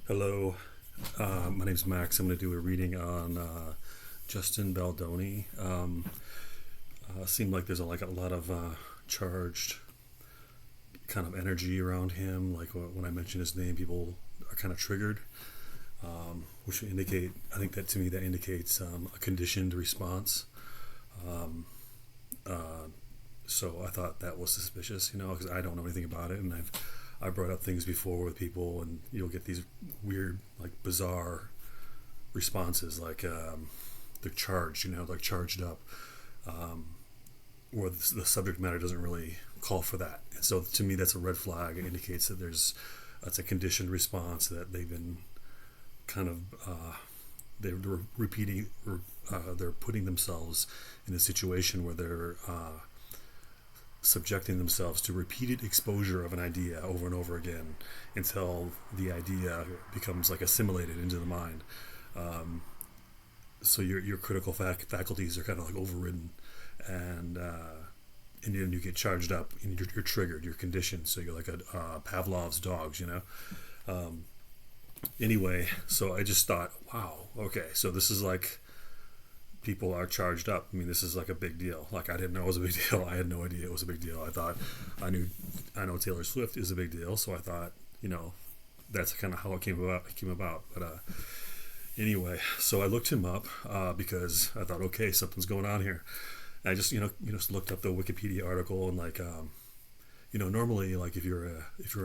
Hello, my name's Max. I'm going to do a reading on Justin Baldoni. Seemed like there's like a lot of charged kind of energy around him. Like when I mention his name, people are kind of triggered, which indicate. I think that to me that indicates a conditioned response. Um, uh, so I thought that was suspicious, because I don't know anything about it, and I brought up things before with people, and you'll get these weird, like bizarre responses, like they're charged, like charged up, um, or the subject matter doesn't really call for that. And so to me, that's a red flag. It indicates that that's a conditioned response that they've been kind of they're repeating, or they're putting themselves in a situation where they're subjecting themselves to repeated exposure of an idea over and over again until the idea becomes like assimilated into the mind. Um, so your critical faculties are kind of like overridden, and and then you get charged up, and you're triggered, you're conditioned. So you're like a Pavlov's dogs. Um, anyway, so I just thought, wow, okay, so this is like people are charged up. I mean, this is like a big deal. Like, I didn't know it was a big deal. I had no idea it was a big deal. I know Taylor Swift is a big deal, so I thought, that's kind of how it came about. But anyway, so I looked him up because I thought, okay, something's going on here. And I just just looked up the Wikipedia article, and like normally, like if you're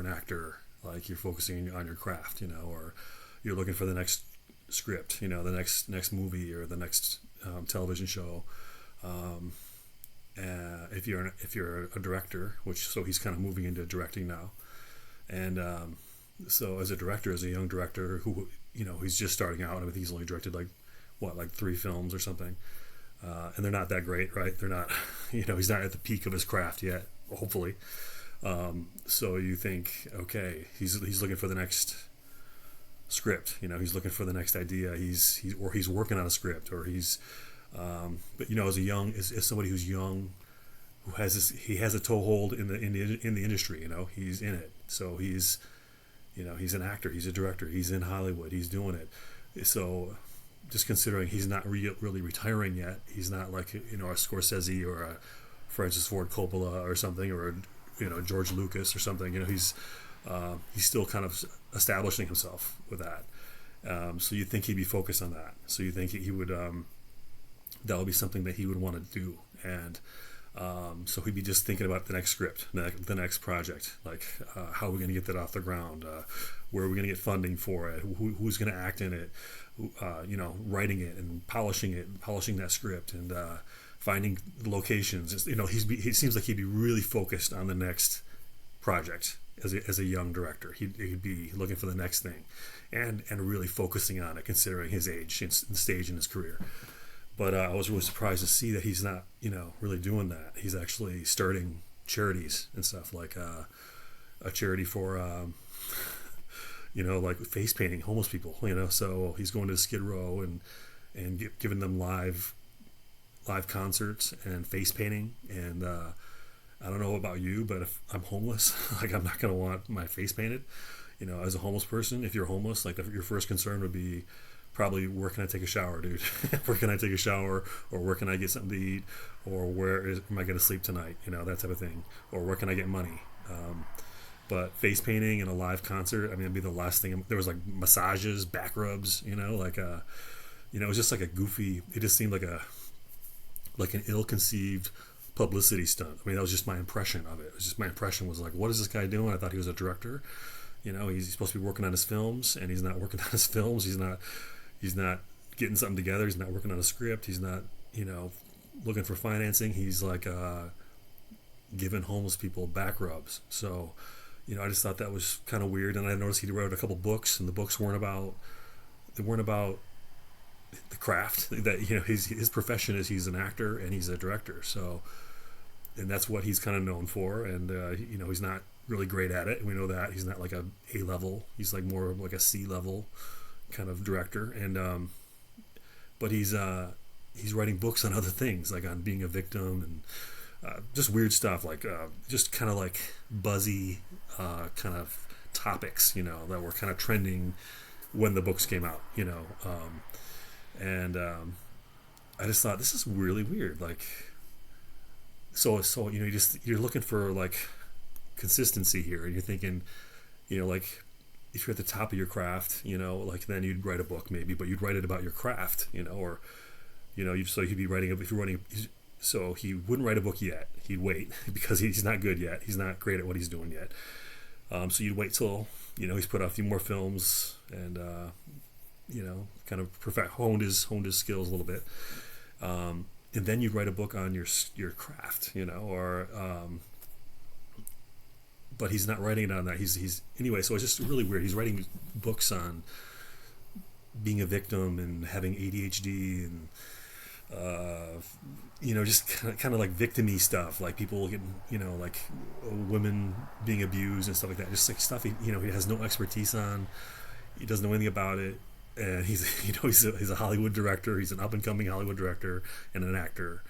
an actor, like you're focusing on your craft, or you're looking for the next script, the next movie or the next television show. Um, if you're a director, which so he's kind of moving into directing now, and so as a director, as a young director who he's just starting out. I mean, he's only directed like 3 films or something, and they're not that great, right? They're not, he's not at the peak of his craft yet, hopefully. So you think, okay, he's looking for the next script. He's looking for the next idea. He's working on a script, or but as somebody who's young, he has a toehold in the industry. He's in it. So he's an actor. He's a director. He's in Hollywood. He's doing it. So just considering he's not really retiring yet, he's not like a Scorsese or a Francis Ford Coppola or something, or George Lucas or something. He's still kind of establishing himself with that. So you think he'd be focused on that. So you think he would that would be something that he would want to do, and so he'd be just thinking about the next script, the next project, like how are we going to get that off the ground, where are we going to get funding for it, who's going to act in it, writing it and polishing that script, and finding locations. He seems like he'd be really focused on the next project as a young director. He'd be looking for the next thing, and really focusing on it, considering his age and stage in his career. But I was really surprised to see that he's not, really doing that. He's actually starting charities and stuff, like a charity for, like face painting homeless people. So he's going to Skid Row and giving them live concerts and face painting. And I don't know about you, but if I'm homeless, like I'm not going to want my face painted. As a homeless person, if you're homeless, like your first concern would be probably, where can I take a shower, dude? Where can I take a shower? Or where can I get something to eat? Or am I going to sleep tonight? That type of thing. Or where can I get money? But face painting and a live concert, I mean, it'd be the last thing. There was like massages, back rubs, it was just like a goofy, it just seemed like an ill-conceived publicity stunt. I mean, that was just my impression of it. My impression was like, what is this guy doing? I thought he was a director. He's supposed to be working on his films, and he's not working on his films. He's not getting something together. He's not working on a script. He's not, looking for financing. He's like giving homeless people back rubs. So, I just thought that was kind of weird. And I noticed he wrote a couple books, and the books weren't about the craft. That his profession is he's an actor and he's a director. So, and that's what he's kind of known for. And he's not really great at it. We know that he's not like a level. He's like more of like a C level kind of director. And but he's writing books on other things, like on being a victim, and just weird stuff, like just kind of like buzzy kind of topics, that were kind of trending when the books came out, and I just thought this is really weird. Like, so you're looking for like consistency here, and you're thinking, like if you're at the top of your craft, like then you'd write a book maybe, but you'd write it about your craft, or so he'd be writing if you're writing. So he wouldn't write a book yet. He'd wait because he's not good yet. He's not great at what he's doing yet. So you'd wait till he's put out a few more films and kind of honed his skills a little bit, and then you'd write a book on your craft, or but he's not writing it on that. He's anyway. So it's just really weird. He's writing books on being a victim and having ADHD and just kind of like victim-y stuff, like people getting, like women being abused and stuff like that. Just like stuff he has no expertise on. He doesn't know anything about it, and he's he's a Hollywood director. He's an up-and-coming Hollywood director and an actor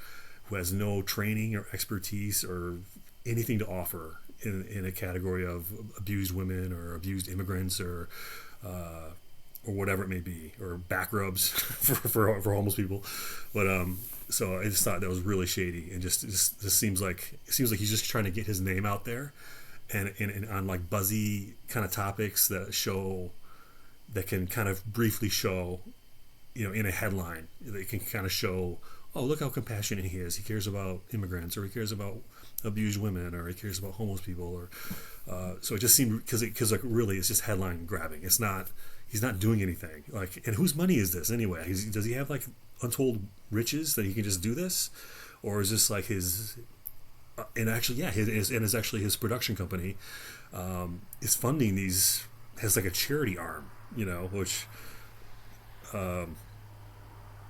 who has no training or expertise or anything to offer in a category of abused women or abused immigrants or whatever it may be, or back rubs for homeless people. But so I just thought that was really shady, and just seems like he's just trying to get his name out there, and on like buzzy kind of topics that can kind of briefly show, in a headline, they can kind of show, oh, look how compassionate he is. He cares about immigrants, or he cares about abused women, or he cares about homeless people, or so it just seemed because like really it's just headline grabbing. It's not. He's not doing anything. Like, and whose money is this anyway? Does he have like untold riches that he can just do this, or is this like his? And actually, yeah, it's actually his production company is funding these. Has like a charity arm, which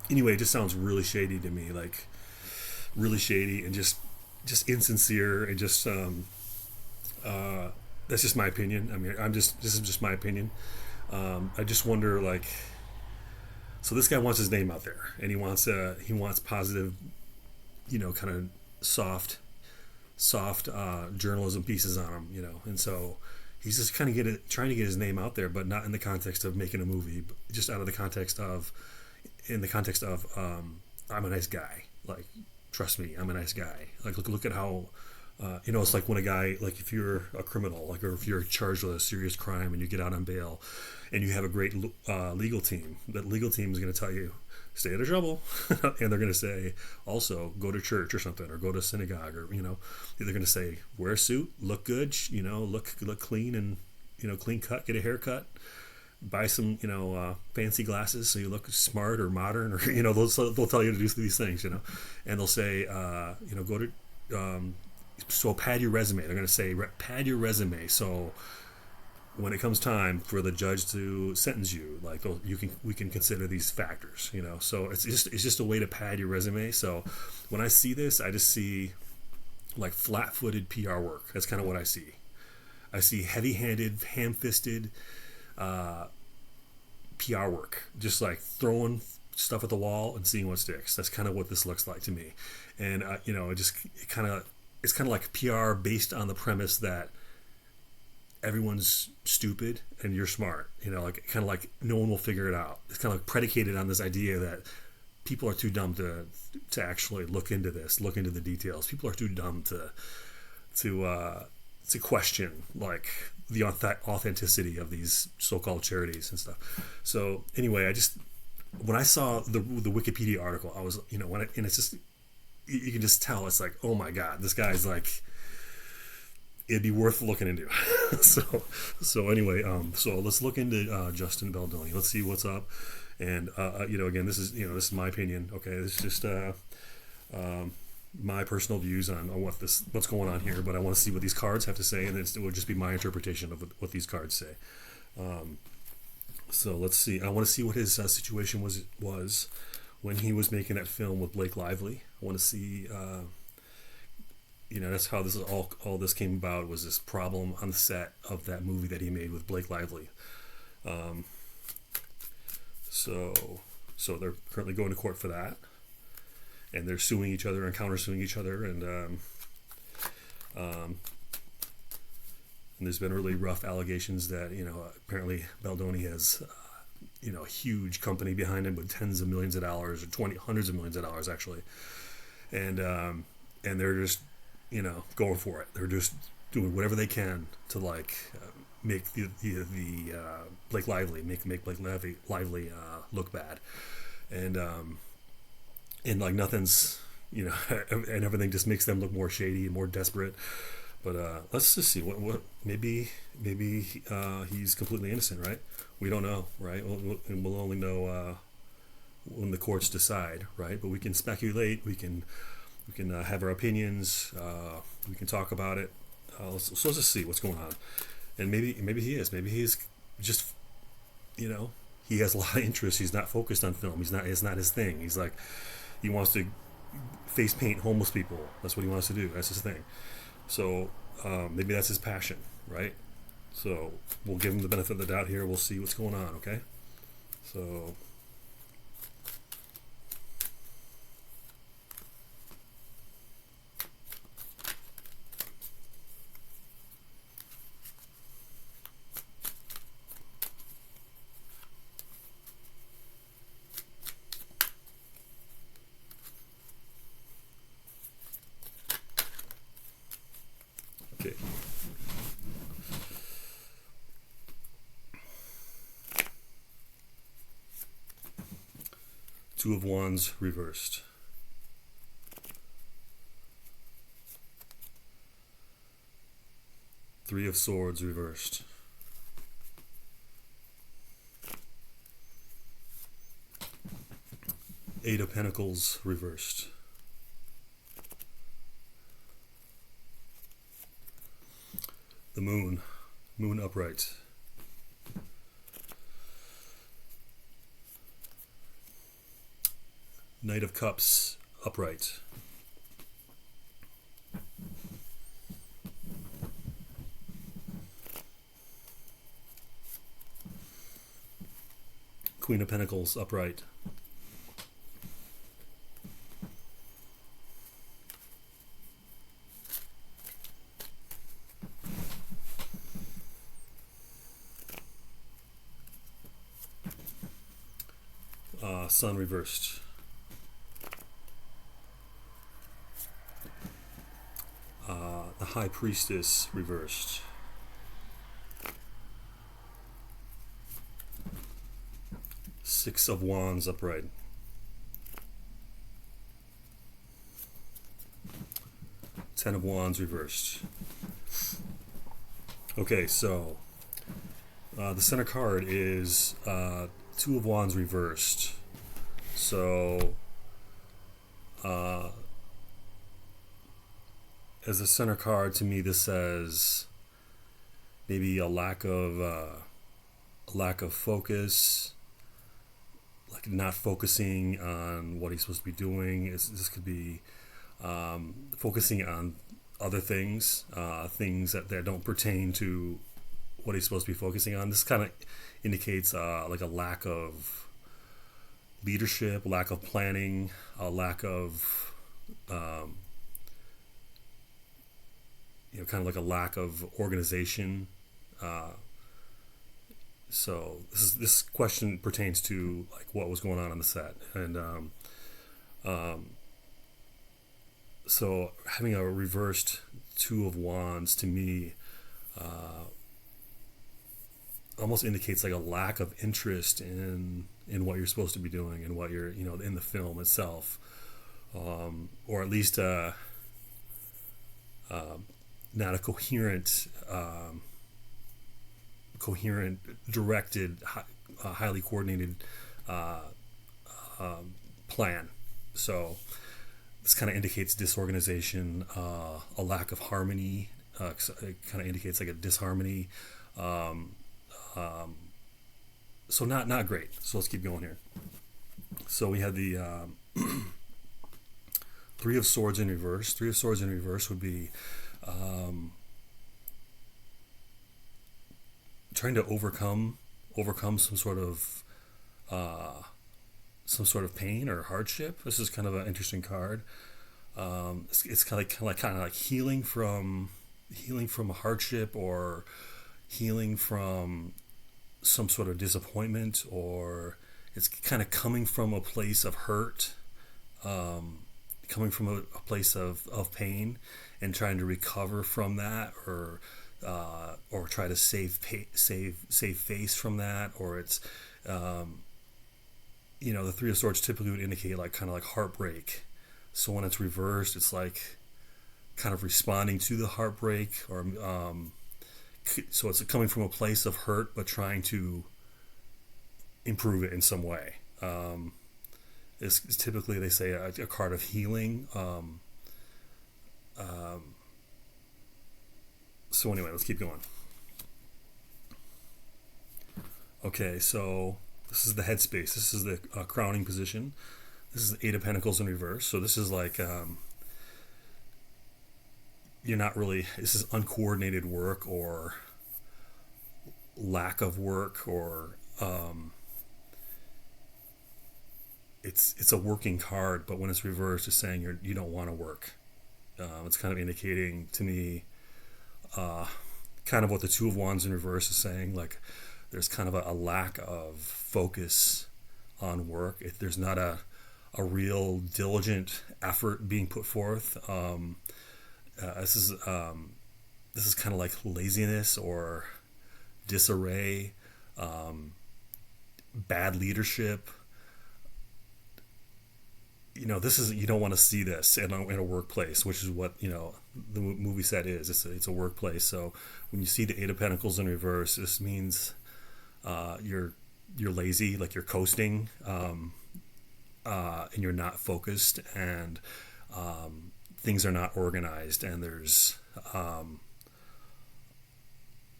anyway, it just sounds really shady to me, like really shady and just insincere and just that's just my opinion. I mean, this is just my opinion. I just wonder, like, so this guy wants his name out there, and he wants positive, kind of soft journalism pieces on him, and so he's just kind of trying to get his name out there, but not in the context of making a movie, but just in the context of I'm a nice guy, like, trust me, I'm a nice guy. Like, look at how. It's like when a guy, like if you're a criminal, like, or if you're charged with a serious crime and you get out on bail and you have a great legal team, that legal team is going to tell you, stay out of trouble. And they're going to say, also, go to church or something, or go to synagogue, or, they're going to say, wear a suit, look good, look clean and, clean cut, get a haircut, buy some, fancy glasses so you look smart or modern, or, they'll tell you to do these things, and they'll say, go to, so pad your resume. They're going to say pad your resume. So when it comes time for the judge to sentence you, like we can consider these factors. So it's just a way to pad your resume. So when I see this, I just see like flat-footed PR work. That's kind of what I see. I see heavy-handed, ham-fisted PR work, just like throwing stuff at the wall and seeing what sticks. That's kind of what this looks like to me. And it's kind of like PR based on the premise that everyone's stupid and you're smart, like kind of like no one will figure it out. It's kind of like predicated on this idea that people are too dumb to actually look into the details. People are too dumb to question like the authenticity of these so-called charities and stuff. So anyway, when I saw the Wikipedia article, I was, and it's just, you can just tell, it's like, oh my God, this guy's like, it'd be worth looking into. so anyway, so let's look into Justin Baldoni. Let's see what's up. And again, this is my opinion. Okay, this is just my personal views on what's going on here. But I want to see what these cards have to say, and it will just be my interpretation of what these cards say. So let's see. I want to see what his situation was when he was making that film with Blake Lively. I want to see, that's how this is all this came about, was this problem on the set of that movie that he made with Blake Lively. So they're currently going to court for that, and they're suing each other and countersuing each other, and there's been really rough allegations that apparently Baldoni has huge company behind him with tens of millions of dollars, or hundreds of millions of dollars actually, and they're just going for it. They're just doing whatever they can to make the Blake Lively make Blake Lively look bad, and like nothing's and everything just makes them look more shady and more desperate. But let's just see what maybe he's completely innocent, right? We don't know, right? We'll only know when the courts decide, right? But we can speculate. We can have our opinions. We can talk about it. So let's just see what's going on. And maybe he is. Maybe he's just he has a lot of interest. He's not focused on film. It's not his thing. He's like he wants to face paint homeless people. That's what he wants to do. That's his thing. So maybe that's his passion, right? So we'll give him the benefit of the doubt here. We'll see what's going on, okay? So okay. Two of Wands reversed. Three of Swords reversed. Eight of Pentacles reversed. The Moon upright. Knight of Cups upright. Queen of Pentacles upright. Sun reversed. The High Priestess reversed. Six of Wands upright. Ten of Wands reversed. Okay, so the center card is Two of Wands reversed. So as a center card, to me, this says maybe a lack of focus, like not focusing on what he's supposed to be doing. This could be focusing on other things, things that don't pertain to what he's supposed to be focusing on. This kind of indicates like a lack of leadership, lack of planning, a lack of kind of like a lack of organization. So this question pertains to like what was going on the set, and so having a reversed Two of Wands to me almost indicates like a lack of interest in what you're supposed to be doing and what you're in the film itself, or at least not a coherent directed, highly coordinated plan. So this kind of indicates disorganization, a lack of harmony. It kind of indicates like a disharmony. So not great. So let's keep going here. So we had the Three of Swords in reverse. Three of Swords in reverse would be trying to overcome some sort of pain or hardship. This is kind of an interesting card. It's kind of like healing from a hardship, or healing from some sort of disappointment, or it's kind of coming from a place of hurt, coming from a place of pain, and trying to recover from that, or try to save face from that, or it's the Three of Swords typically would indicate like kind of like heartbreak. So when it's reversed, it's like kind of responding to the heartbreak, or so it's coming from a place of hurt but trying to improve it in some way. It's typically, they say, a card of healing. So anyway, let's keep going. Okay, so this is the headspace. This is the crowning position. This is the Eight of Pentacles in reverse. So this is like you're not really. This is uncoordinated work or lack of work, or it's a working card. But when it's reversed, it's saying you don't want to work. It's kind of indicating to me kind of what the Two of Wands in reverse is saying. Like there's kind of a lack of focus on work. If there's not a real diligent effort being put forth, this is kind of like laziness or disarray, bad leadership. This is, you don't want to see this in a workplace, which is what the movie set is. It's a workplace. So when you see the Eight of Pentacles in reverse, this means you're lazy, like you're coasting, and you're not focused, and things are not organized, and there's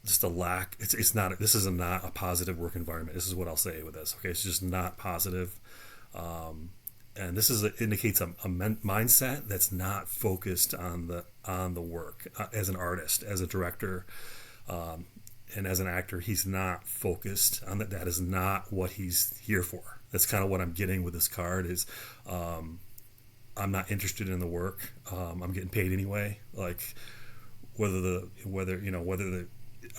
just a lack. It's not. This is not a positive work environment. This is what I'll say with this. Okay, it's just not positive. And this indicates a mindset that's not focused on the work. As an artist, as a director, and as an actor, he's not focused on that. That is not what he's here for. That's kind of what I'm getting with this card. Is I'm not interested in the work. I'm getting paid anyway. Like whether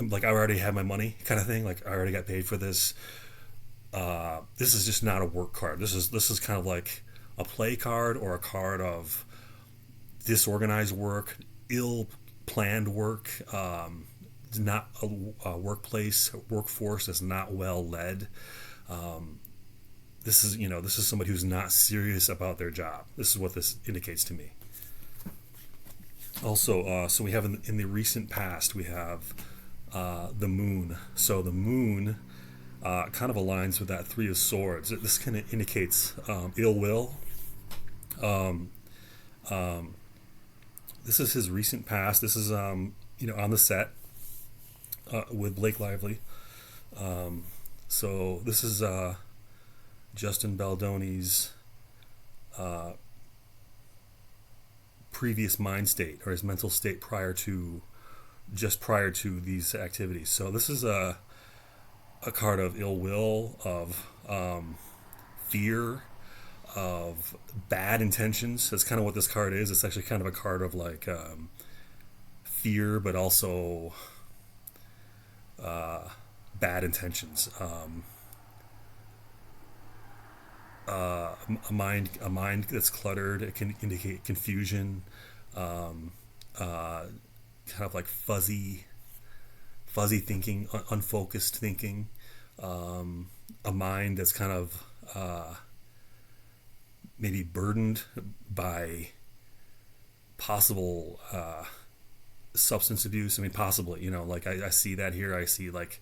like I already have my money, kind of thing. Like I already got paid for this. This is just not a work card. This is kind of like a play card, or a card of disorganized work, ill planned work, not a workforce that's not well led. This is somebody who's not serious about their job. This is what this indicates to me. Also, so we have in the recent past, we have the moon. So the moon kind of aligns with that Three of Swords. This kind of indicates ill will. This is his recent past. This is on the set with Blake Lively. So this is Justin Baldoni's previous mind state, or his mental state prior to these activities. So this is a card of ill will, of fear, of bad intentions. That's kind of what this card is. It's actually kind of a card of like fear, but also bad intentions. A mind that's cluttered. It can indicate confusion, kind of like fuzzy thinking, unfocused thinking, a mind that's kind of maybe burdened by possible substance abuse. I mean, possibly, like I see that here. I see like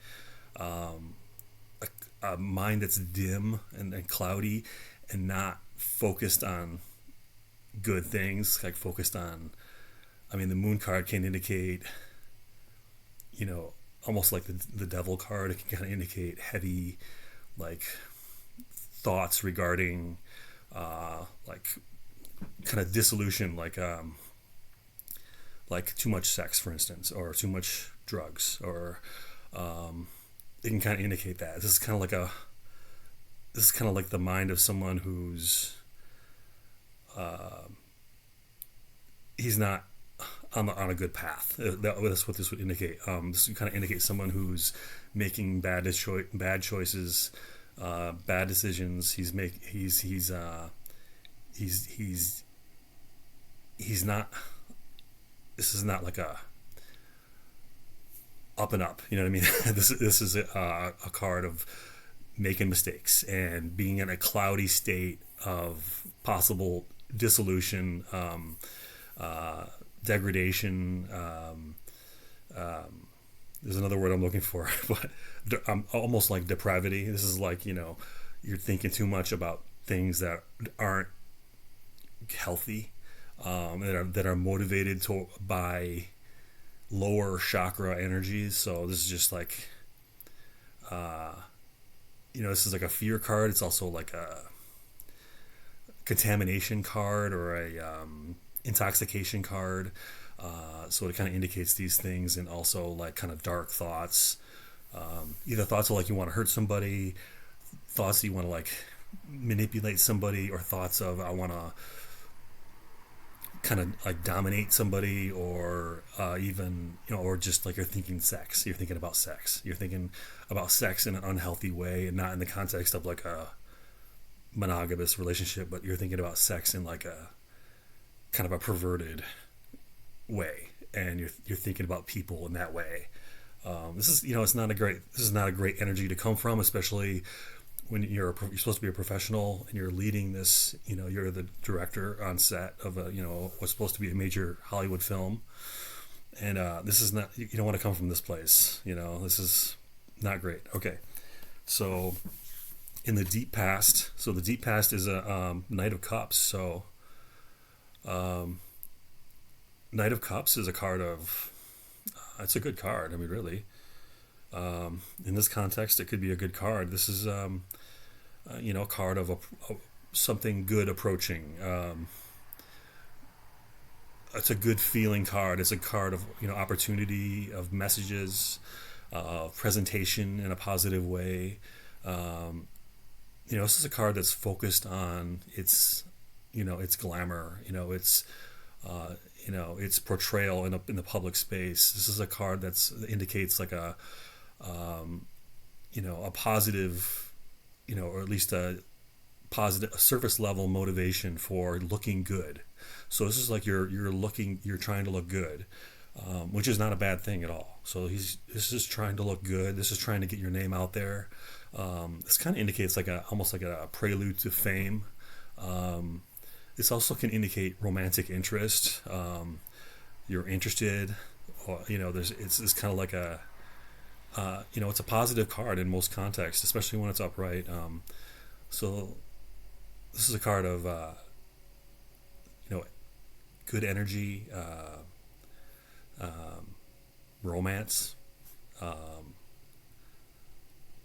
a mind that's dim and cloudy, and not focused on good things, like focused on, I mean, the moon card can indicate, almost like the devil card. It can kind of indicate heavy, like, thoughts regarding like kind of dissolution, like too much sex, for instance, or too much drugs, or it can kind of indicate that. This is kind of like the mind of someone who's he's not on a good path. That's what this would indicate. This would kind of indicate someone who's making bad choices, bad decisions. He's not. This is not like a up and up. You know what I mean? This is a card of making mistakes and being in a cloudy state of possible dissolution, degradation. There's another word I'm looking for, but I'm almost like depravity. This is like, you're thinking too much about things that aren't healthy, that are motivated by lower chakra energies. So this is just like, this is like a fear card. It's also like a contamination card or a intoxication card. So it kind of indicates these things, and also like kind of dark thoughts. Either thoughts of like you want to hurt somebody, thoughts that you want to like manipulate somebody, or thoughts of I want to kind of like dominate somebody, or even or just like you're thinking sex. You're thinking about sex. You're thinking about sex in an unhealthy way, and not in the context of like a monogamous relationship, but you're thinking about sex in like a kind of a perverted way, and you're thinking about people in that way. This is it's not a great. This is not a great energy to come from, especially when you're supposed to be a professional and you're leading this. You're the director on set of what's supposed to be a major Hollywood film, and this is not. You don't want to come from this place. This is not great. Okay, so in the deep past. So the deep past is a Knight of Cups. So Knight of Cups is a card of. It's a good card. I mean, really. In this context, it could be a good card. This is, a card of something good approaching. It's a good feeling card. It's a card of opportunity, of messages, presentation in a positive way. This is a card that's focused on its glamour. Its portrayal in the public space. This is a card that indicates like a positive, or at least a surface level motivation for looking good. So this is like you're trying to look good, which is not a bad thing at all. So this is trying to look good. This is trying to get your name out there. This kind of indicates like almost like a prelude to fame. This also can indicate romantic interest. You're interested, or it's kind of like it's a positive card in most contexts, especially when it's upright. So this is a card of good energy, romance,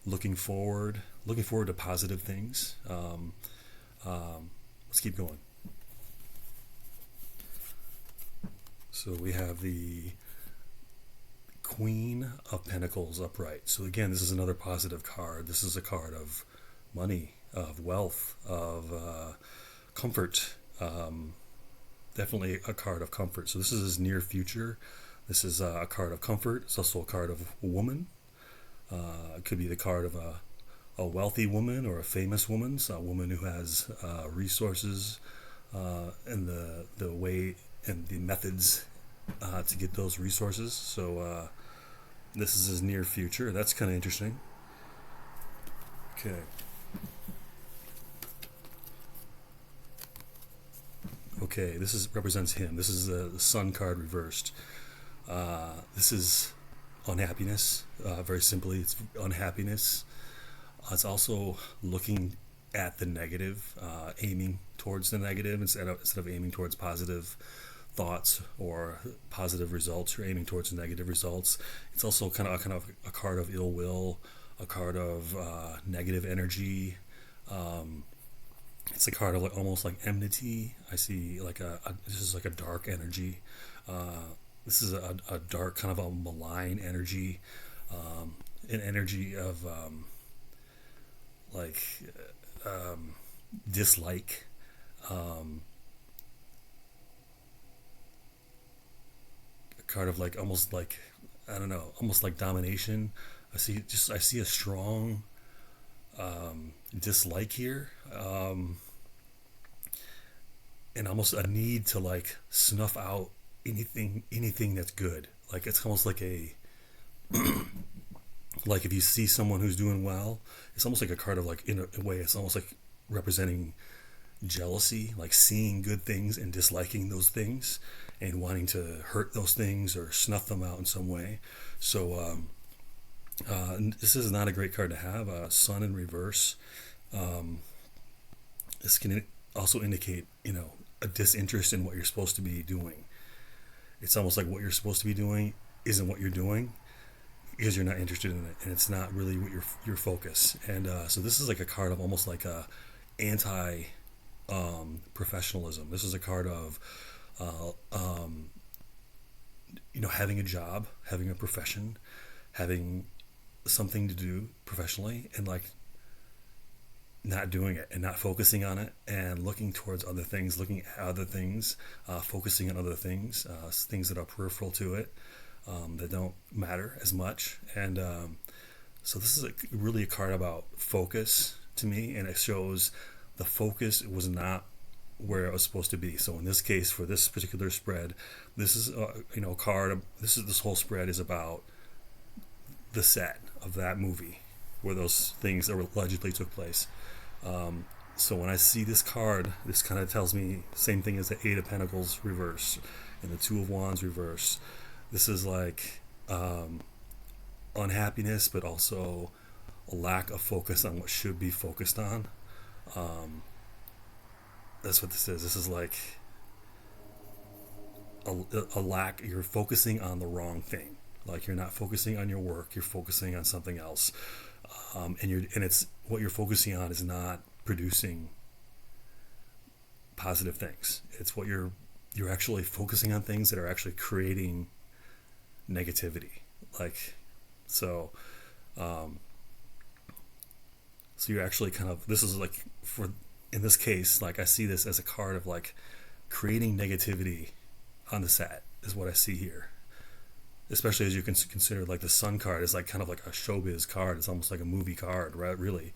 looking forward to positive things. Let's keep going. So we have the Queen of Pentacles upright. So again, this is another positive card. This is a card of money, of wealth, of comfort. Definitely a card of comfort. So this is his near future. This is a card of comfort. It's also a card of a woman. It could be the card of a wealthy woman or a famous woman. So a woman who has resources and the way and the methods to get those resources. So this is his near future. That's kind of interesting. Okay. Okay, this represents him. This is the Sun card reversed. This is unhappiness. Very simply, it's unhappiness. It's also looking at the negative, aiming towards the negative instead of aiming towards positive thoughts or positive results. You're aiming towards negative results. It's also kind of a card of ill will, a card of negative energy. It's a card of almost like enmity. I see like this is like a dark energy. This is a dark kind of a malign energy, an energy of dislike. card of like almost like, I don't know, almost like domination. I see a strong dislike here, and almost a need to like snuff out anything that's good. Like it's almost like a like if you see someone who's doing well, it's almost like a card of like in a way it's almost like representing jealousy, like seeing good things and disliking those things and wanting to hurt those things or snuff them out in some way. So this is not a great card to have. Sun in reverse. This can also indicate, a disinterest in what you're supposed to be doing. It's almost like what you're supposed to be doing isn't what you're doing because you're not interested in it, and it's not really what your focus. And so this is like a card of almost like a anti professionalism. This is a card of having a job, having a profession, having something to do professionally, and like not doing it and not focusing on it and looking towards other things, looking at other things, focusing on other things, things that are peripheral to it, that don't matter as much. And so this is really a card about focus to me, and it shows the focus was not where it was supposed to be. So in this case, for this particular spread, this is a card. This whole spread is about the set of that movie where those things allegedly took place. So when I see this card, this kind of tells me same thing as the Eight of Pentacles reverse and the Two of Wands reverse. This is like unhappiness, but also a lack of focus on what should be focused on. That's what this is. This is like a lack. You're focusing on the wrong thing. Like you're not focusing on your work. You're focusing on something else, and it's what you're focusing on is not producing positive things. It's what you're actually focusing on things that are actually creating negativity. Like so. So you're actually kind of, this is like, for in this case, like I see this as a card of like creating negativity on the set is what I see here. Especially as you can consider like the Sun card is like kind of like a showbiz card. It's almost like a movie card, right? Really,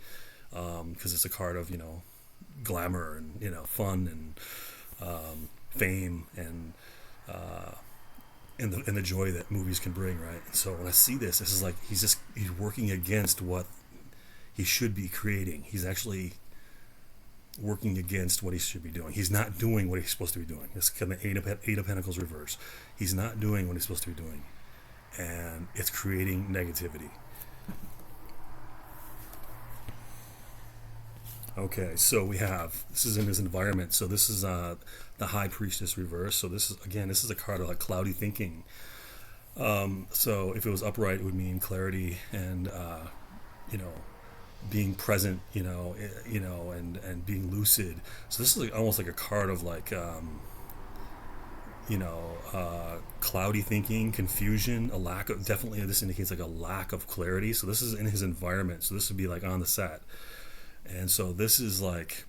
because it's a card of glamour and fun and fame and the joy that movies can bring, right? And so when I see this is like he's working against what he should be creating. He's actually working against what he should be doing. He's not doing what he's supposed to be doing. It's kind of Eight of Pentacles reverse. He's not doing what he's supposed to be doing, and it's creating negativity. Okay, so this is in his environment. So this is the High Priestess reverse. So this is a card of like cloudy thinking. So if it was upright, it would mean clarity and being present, and being lucid. So this is like almost like a card of like cloudy thinking, confusion, a lack of, definitely this indicates like a lack of clarity. So this is in his environment. So this would be like on the set. And so this is like,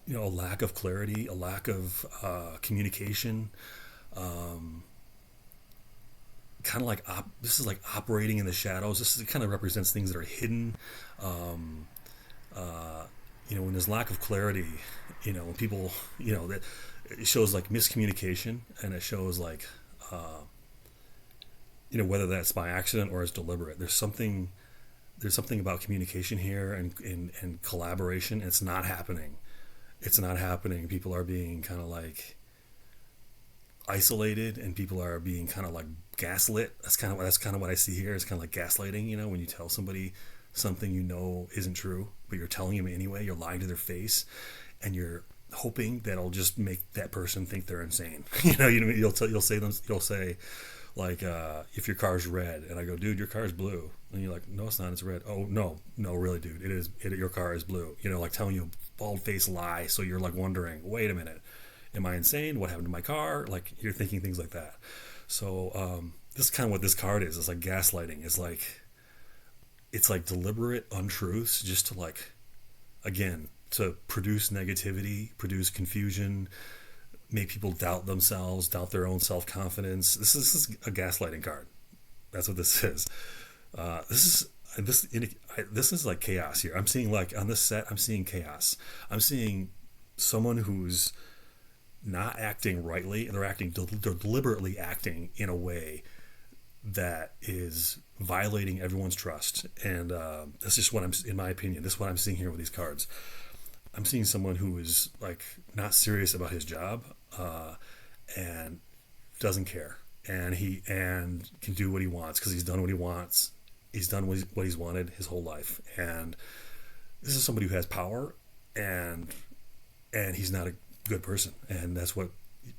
a lack of clarity, a lack of communication, kind of like this is like operating in the shadows. This kind of represents things that are hidden. When there's lack of clarity, when people, that it shows like miscommunication, and it shows like, whether that's by accident or it's deliberate. There's something about communication here and collaboration. It's not happening. It's not happening. People are being kind of like isolated, and people are being kind of like gaslit. That's kind of what I see here. It's kind of like gaslighting. When you tell somebody something isn't true, but you're telling them anyway. You're lying to their face, and you're hoping that'll just make that person think they're insane. You'll say like if your car's red, and I go, dude, your car's blue, and you're like, no, it's not, it's red. Oh no, really, dude, it is. Your car is blue. Like telling you a bald-faced lie, so you're like wondering, wait a minute, am I insane? What happened to my car? Like you're thinking things like that. So this is kind of what this card is. It's like gaslighting. It's like deliberate untruths, just to like, again, to produce negativity, produce confusion, make people doubt themselves, doubt their own self confidence. This is a gaslighting card. That's what this is. This is this is like chaos here. I'm seeing like on this set, I'm seeing chaos. I'm seeing someone who's not acting rightly, and they're deliberately acting in a way that is violating everyone's trust. And that's just what I'm, in my opinion, this is what I'm seeing here with these cards. I'm seeing someone who is like not serious about his job, and doesn't care, and he and can do what he wants because he's done what he wants. He's done what he's wanted his whole life, and this is somebody who has power, and he's not a good person, and that's what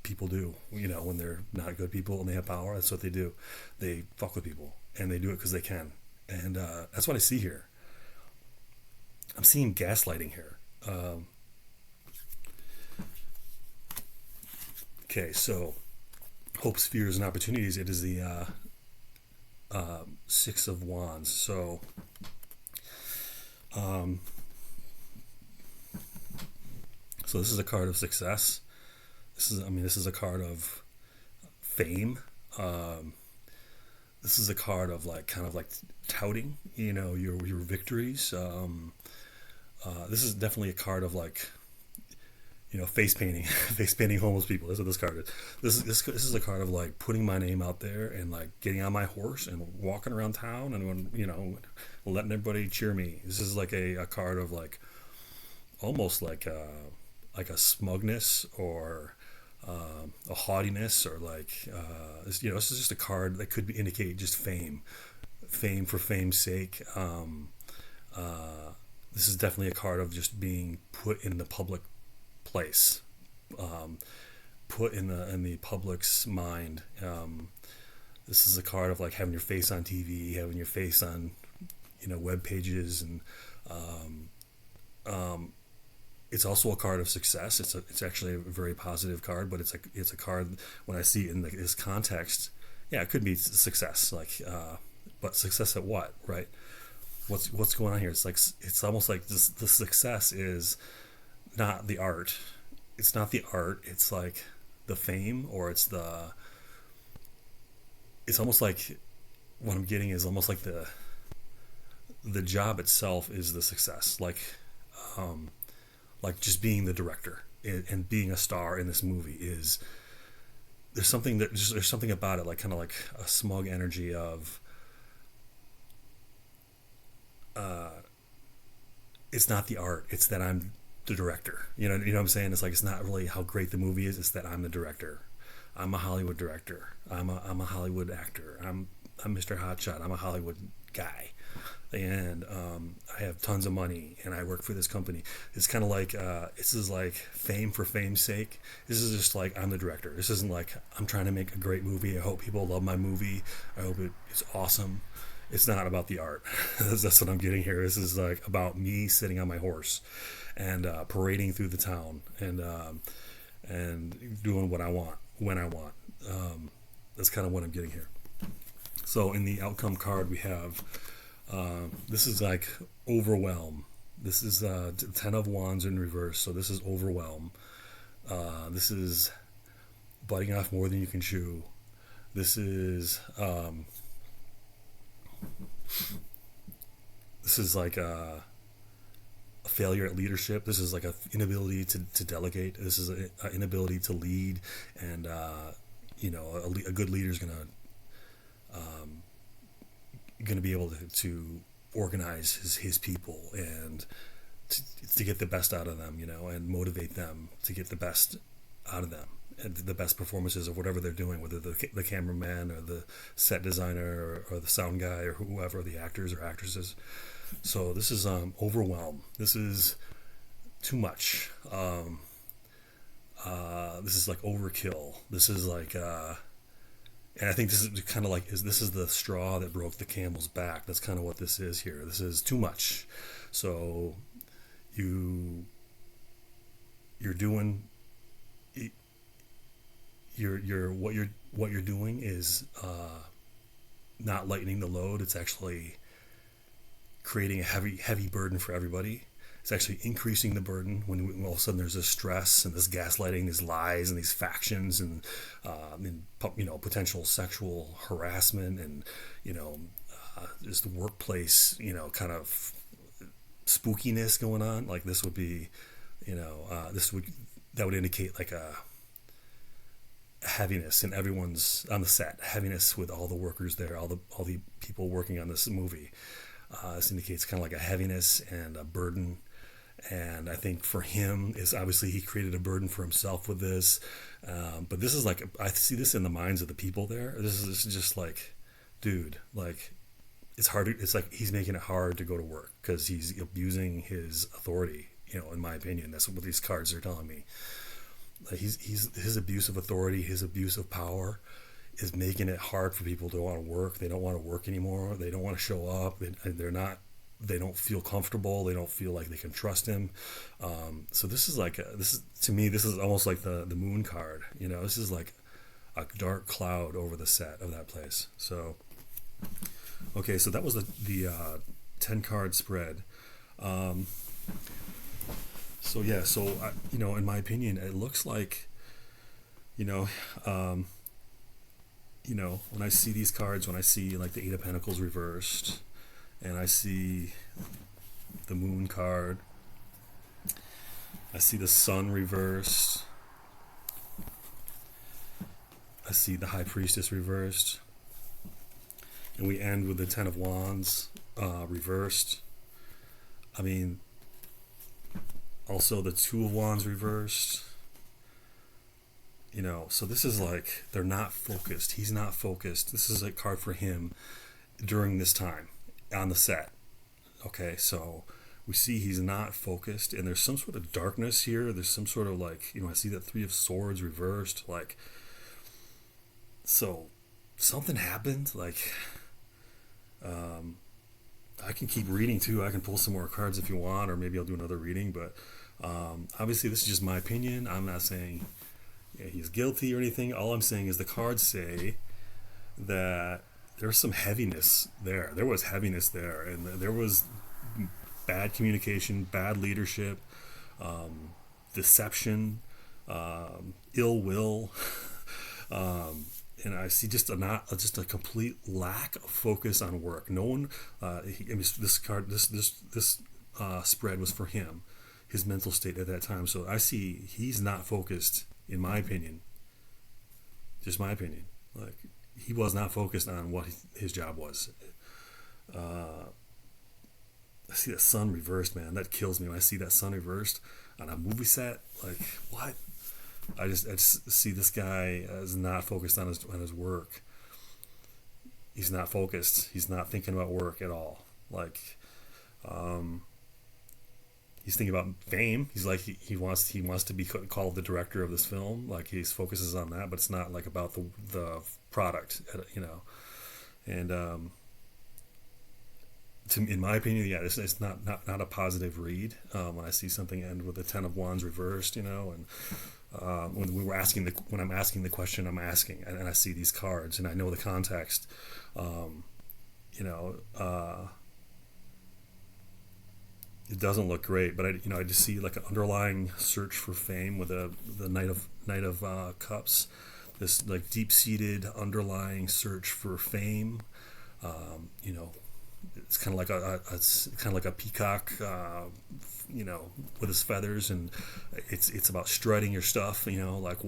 people do. You know, when they're not good people and they have power, that's what they do. They fuck with people, and they do it because they can, and that's what I see here. I'm seeing gaslighting here. Okay, so hopes, fears, and opportunities. It is the Six of Wands. So, so this is a card of success. This is a card of fame. This is a card of like kind of like touting, you know, your victories. This is definitely a card of like, you know, face painting, face painting homeless people. That's what this card is. This is a card of like putting my name out there and like getting on my horse and walking around town and, you know, letting everybody cheer me. This is like a card of like almost like a smugness or a haughtiness, or like you know, this is just a card that could indicate just fame for fame's sake. This is definitely a card of just being put in the public place, put in the public's mind. This is a card of like having your face on TV, having your face on, you know, web pages, and it's also a card of success. It's actually a very positive card, but it's a card when I see it in this context. Yeah, it could be success, like, but success at what, right? What's going on here? It's like, it's almost like this. The success is not the art. It's not the art. It's like the fame, or it's almost like what I'm getting is almost like the job itself is the success. Like just being the director and being a star in this movie is, there's something about it, like kind of like a smug energy of, it's not the art, it's that I'm the director. You know what I'm saying? It's like, it's not really how great the movie is, it's that I'm the director. I'm a Hollywood director. I'm a Hollywood actor. I'm Mr. Hotshot. I'm a Hollywood guy. And I have tons of money, and I work for this company. It's kind of like, this is like fame for fame's sake. This is just like, I'm the director. This isn't like, I'm trying to make a great movie. I hope people love my movie. I hope it's awesome. It's not about the art. That's what I'm getting here. This is like about me sitting on my horse and parading through the town and doing what I want when I want. That's kind of what I'm getting here. So in the outcome card, we have, this is like overwhelm. This is 10 of Wands in reverse. So this is overwhelm. This is biting off more than you can chew. This is like a failure at leadership. This is like an inability to delegate. This is an inability to lead, and you know, a good leader is gonna be able to organize his people and to get the best out of them, you know, and motivate them to get the best out of them and the best performances of whatever they're doing, whether the cameraman or the set designer or the sound guy or whoever, the actors or actresses. So this is overwhelm. This is too much. This is like overkill. This is like, and I think this is kind of like, this is the straw that broke the camel's back. That's kind of what this is here. This is too much. So you're doing, what you're doing is not lightening the load. It's actually creating a heavy burden for everybody. it's actually increasing the burden when all of a sudden there's this stress and this gaslighting, these lies and these factions and potential sexual harassment and just the workplace kind of spookiness going on. Like this would be that would indicate like a heaviness in everyone's on the set, heaviness with all the workers there, all the people working on this movie. This indicates kind of like a heaviness and a burden. And I think for him is obviously he created a burden for himself with this. But this is like, I see this in the minds of the people there. This is just like, dude, like it's hard. It's like he's making it hard to go to work because he's abusing his authority. In my opinion, that's what these cards are telling me. Like he's his abuse of authority, his abuse of power is making it hard for people to want to work. They don't want to work anymore. They don't want to show up. They don't feel comfortable. They don't feel like they can trust him. So this is like to me, this is almost like the moon card. This is like a dark cloud over the set of that place. So, okay, so that was the 10 card spread. So yeah, in my opinion, it looks like, when I see these cards, when I see like the Eight of Pentacles reversed, and I see the Moon card, I see the Sun reversed, I see the High Priestess reversed, and we end with the Ten of Wands reversed. I mean, also the Two of Wands reversed. So this is like, they're not focused. He's not focused. This is a card for him during this time on the set. Okay, so we see he's not focused, and there's some sort of darkness here. There's some sort of like, I see that Three of Swords reversed. Like, so something happened. Like, I can keep reading too. I can pull some more cards if you want, or maybe I'll do another reading. But obviously, this is just my opinion. I'm not saying he's guilty or anything. All I'm saying is the cards say that there's some heaviness there. There was heaviness there, and there was bad communication, bad leadership, deception, ill will, and I see just a complete lack of focus on work. No one. This card, this spread was for him, his mental state at that time. So I see he's not focused. In my opinion, just my opinion, like he was not focused on what his job was. I see that Sun reversed, man. That kills me when I see that Sun reversed on a movie set. Like, what? I just see this guy is not focused on his work. He's not focused. He's not thinking about work at all. Like, he's thinking about fame. He's like he wants to be called the director of this film. Like he focuses on that, but it's not like about the product, And in my opinion, yeah, it's not a positive read. When I see something end with the Ten of Wands reversed, and when I'm asking the question, I'm asking, and I see these cards, and I know the context. It doesn't look great, but I just see like an underlying search for fame with the Knight of Cups, this like deep-seated underlying search for fame. It's kind of like a peacock, with his feathers, and it's about strutting your stuff, like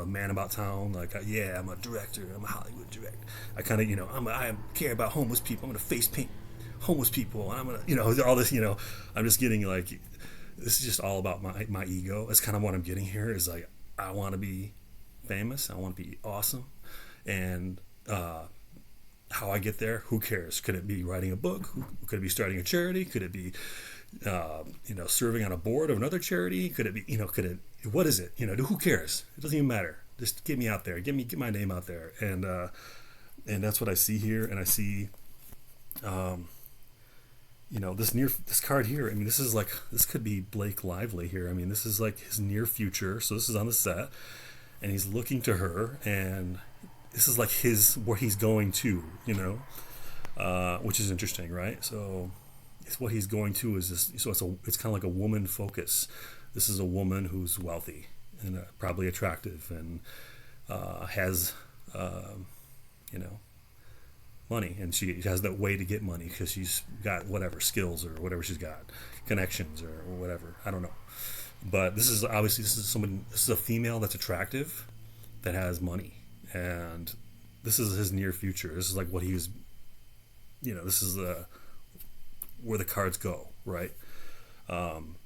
man about town, like I'm a director, I'm a Hollywood director. I kind of I care about homeless people. I'm gonna face paint homeless people, and I'm gonna all this. I'm just getting like, this is just all about my ego. That's kind of what I'm getting here. Is like, I want to be famous. I want to be awesome, and how I get there, who cares? Could it be writing a book? Could it be starting a charity? Could it be serving on a board of another charity? Could it be what is it? Who cares? It doesn't even matter. Just get me out there. Get my name out there, and that's what I see here. And I see this card here. I mean, this could be Blake Lively here. I mean, this is like his near future. So this is on the set, and he's looking to her, and this is like where he's going to, which is interesting, right? So it's what he's going to is this. So it's kind of like a woman focus. This is a woman who's wealthy and probably attractive and has you know money, and she has that way to get money because she's got whatever skills or whatever she's got, connections or whatever. I don't know, but this is obviously this is a female that's attractive, that has money, and this is his near future. This is like what he was, this is where the cards go, right? And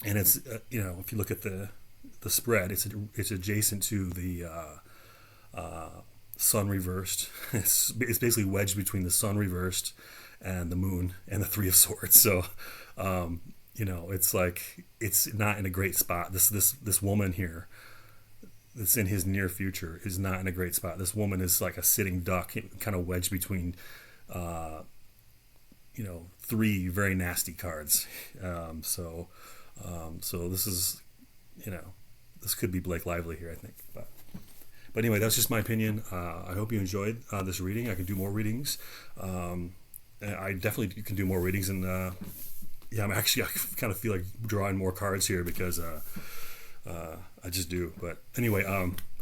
it's if you look at the spread, it's adjacent to the sun reversed. It's basically wedged between the sun reversed and the moon and the three of swords. So it's like it's not in a great spot. This woman here that's in his near future is not in a great spot. This woman is like a sitting duck, kind of wedged between three very nasty cards. So this is this could be Blake Lively here, I think. But anyway, that's just my opinion. I hope you enjoyed this reading. I can do more readings. I definitely can do more readings, and I kind of feel like drawing more cards here because I just do. But anyway,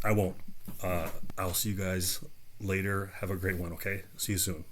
I won't. I'll see you guys later. Have a great one, okay? See you soon.